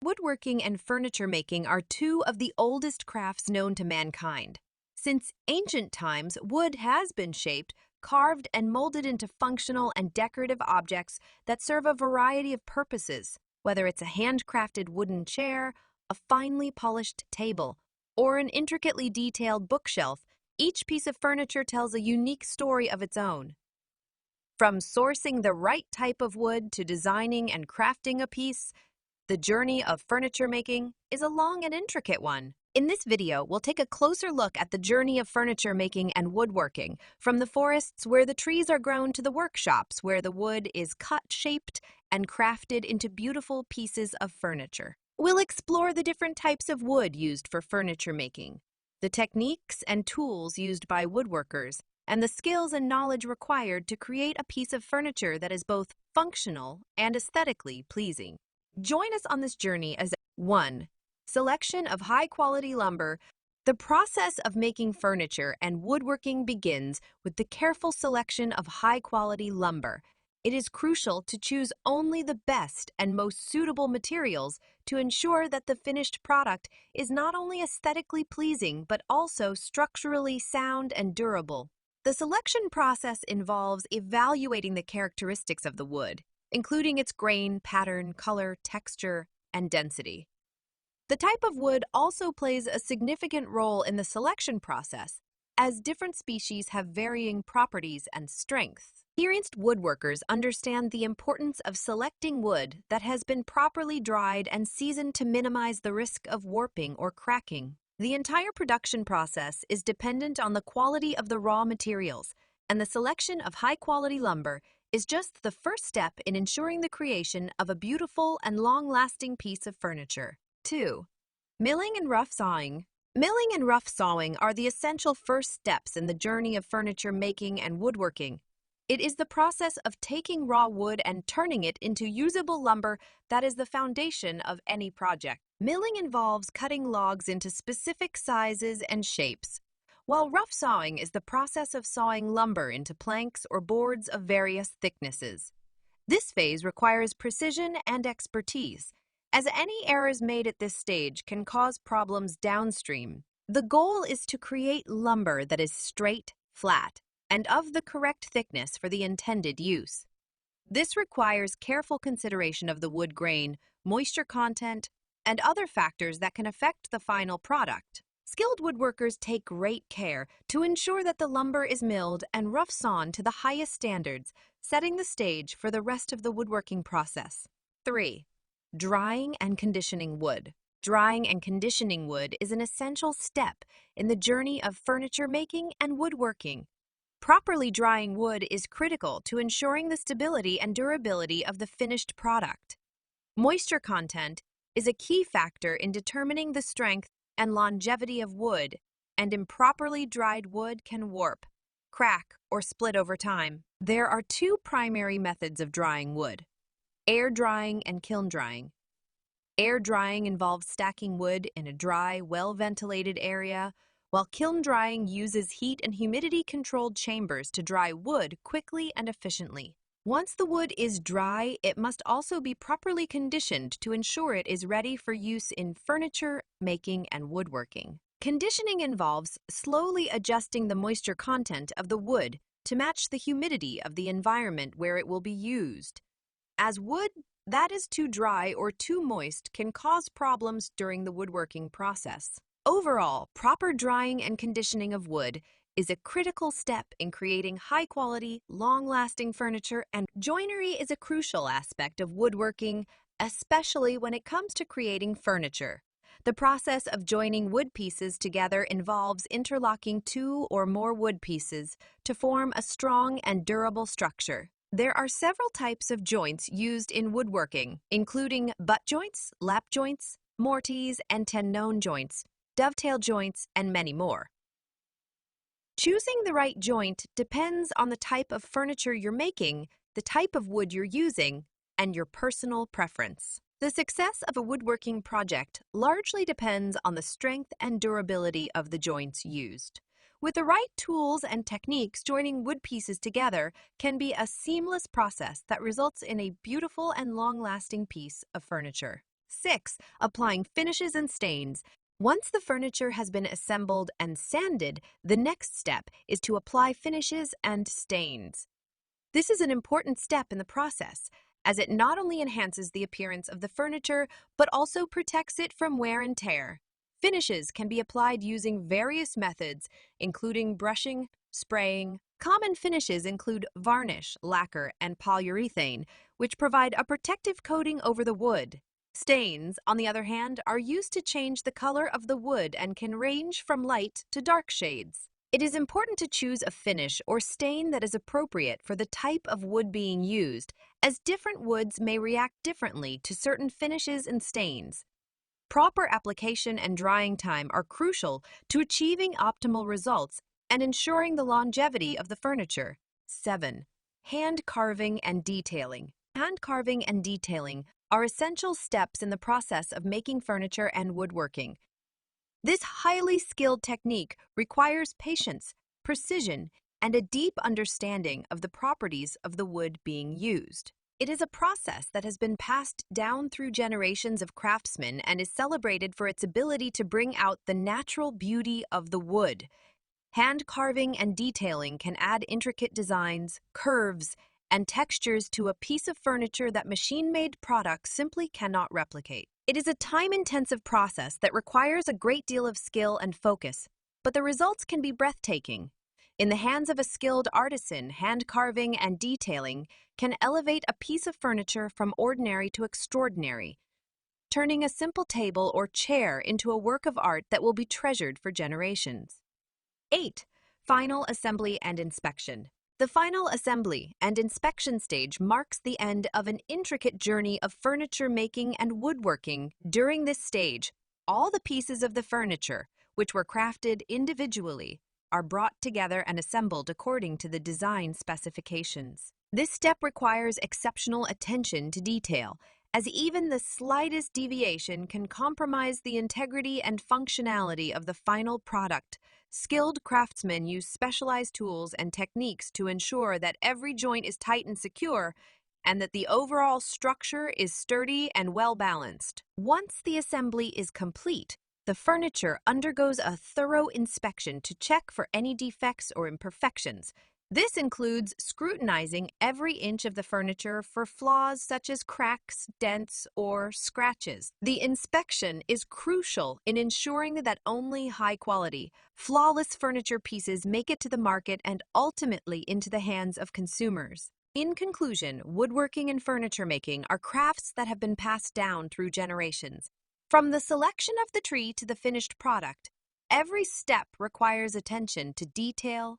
Woodworking and furniture making are two of the oldest crafts known to mankind. Since ancient times, wood has been shaped, carved, and molded into functional and decorative objects that serve a variety of purposes, whether it's a handcrafted wooden chair, a finely polished table, or an intricately detailed bookshelf. Each piece of furniture tells a unique story of its own. From sourcing the right type of wood to designing and crafting a piece, the journey of furniture making is a long and intricate one. In this video, we'll take a closer look at the journey of furniture making and woodworking, from the forests where the trees are grown to the workshops where the wood is cut, shaped, and crafted into beautiful pieces of furniture. We'll explore the different types of wood used for furniture making, the techniques and tools used by woodworkers, and the skills and knowledge required to create a piece of furniture that is both functional and aesthetically pleasing. Join us on this journey as 1. Selection of high-quality lumber. The process of making furniture and woodworking begins with the careful selection of high-quality lumber. It is crucial to choose only the best and most suitable materials to ensure that the finished product is not only aesthetically pleasing but also structurally sound and durable. The selection process involves evaluating the characteristics of the wood, including its grain, pattern, color, texture, and density. The type of wood also plays a significant role in the selection process, as different species have varying properties and strengths. Experienced woodworkers understand the importance of selecting wood that has been properly dried and seasoned to minimize the risk of warping or cracking. The entire production process is dependent on the quality of the raw materials, and the selection of high-quality lumber is just the first step in ensuring the creation of a beautiful and long-lasting piece of furniture. 2. Milling and rough sawing. Milling and rough sawing are the essential first steps in the journey of furniture making and woodworking. It is the process of taking raw wood and turning it into usable lumber that is the foundation of any project. Milling involves cutting logs into specific sizes and shapes, while rough sawing is the process of sawing lumber into planks or boards of various thicknesses. This phase requires precision and expertise, as any errors made at this stage can cause problems downstream. The goal is to create lumber that is straight, flat, and of the correct thickness for the intended use. This requires careful consideration of the wood grain, moisture content, and other factors that can affect the final product. Skilled woodworkers take great care to ensure that the lumber is milled and rough sawn to the highest standards, setting the stage for the rest of the woodworking process. 3. Drying and conditioning wood. Drying and conditioning wood is an essential step in the journey of furniture making and woodworking. Properly drying wood is critical to ensuring the stability and durability of the finished product. Moisture content is a key factor in determining the strength and longevity of wood, and improperly dried wood can warp, crack, or split over time. There are two primary methods of drying wood: air drying and kiln drying. Air drying involves stacking wood in a dry, well-ventilated area, while kiln drying uses heat and humidity-controlled chambers to dry wood quickly and efficiently. Once the wood is dry, it must also be properly conditioned to ensure it is ready for use in furniture making and woodworking. Conditioning involves slowly adjusting the moisture content of the wood to match the humidity of the environment where it will be used, as wood that is too dry or too moist can cause problems during the woodworking process. Overall, proper drying and conditioning of wood is a critical step in creating high-quality, long-lasting furniture, and joinery is a crucial aspect of woodworking, especially when it comes to creating furniture. The process of joining wood pieces together involves interlocking two or more wood pieces to form a strong and durable structure. There are several types of joints used in woodworking, including butt joints, lap joints, mortise and tenon joints, dovetail joints, and many more. Choosing the right joint depends on the type of furniture you're making, the type of wood you're using, and your personal preference. The success of a woodworking project largely depends on the strength and durability of the joints used. With the right tools and techniques, joining wood pieces together can be a seamless process that results in a beautiful and long-lasting piece of furniture. 6. Applying finishes and stains. Once the furniture has been assembled and sanded, the next step is to apply finishes and stains. This is an important step in the process, as it not only enhances the appearance of the furniture, but also protects it from wear and tear. Finishes can be applied using various methods, including brushing, spraying. Common finishes include varnish, lacquer, and polyurethane, which provide a protective coating over the wood. Stains, on the other hand, are used to change the color of the wood and can range from light to dark shades. It is important to choose a finish or stain that is appropriate for the type of wood being used, as different woods may react differently to certain finishes and stains. Proper application and drying time are crucial to achieving optimal results and ensuring the longevity of the furniture. 7. Hand carving and detailing. Hand carving and detailing are essential steps in the process of making furniture and woodworking. This highly skilled technique requires patience, precision, and a deep understanding of the properties of the wood being used. It is a process that has been passed down through generations of craftsmen and is celebrated for its ability to bring out the natural beauty of the wood. Hand carving and detailing can add intricate designs, curves, and textures to a piece of furniture that machine-made products simply cannot replicate. It is a time-intensive process that requires a great deal of skill and focus, but the results can be breathtaking. In the hands of a skilled artisan, hand carving and detailing can elevate a piece of furniture from ordinary to extraordinary, turning a simple table or chair into a work of art that will be treasured for generations. 8. Final assembly and inspection. The final assembly and inspection stage marks the end of an intricate journey of furniture making and woodworking. During this stage, all the pieces of the furniture, which were crafted individually, are brought together and assembled according to the design specifications. This step requires exceptional attention to detail, as even the slightest deviation can compromise the integrity and functionality of the final product. Skilled craftsmen use specialized tools and techniques to ensure that every joint is tight and secure, and that the overall structure is sturdy and well-balanced. Once the assembly is complete, the furniture undergoes a thorough inspection to check for any defects or imperfections. This includes scrutinizing every inch of the furniture for flaws such as cracks, dents, or scratches. The inspection is crucial in ensuring that only high-quality, flawless furniture pieces make it to the market and ultimately into the hands of consumers. In conclusion, woodworking and furniture making are crafts that have been passed down through generations. From the selection of the tree to the finished product, every step requires attention to detail,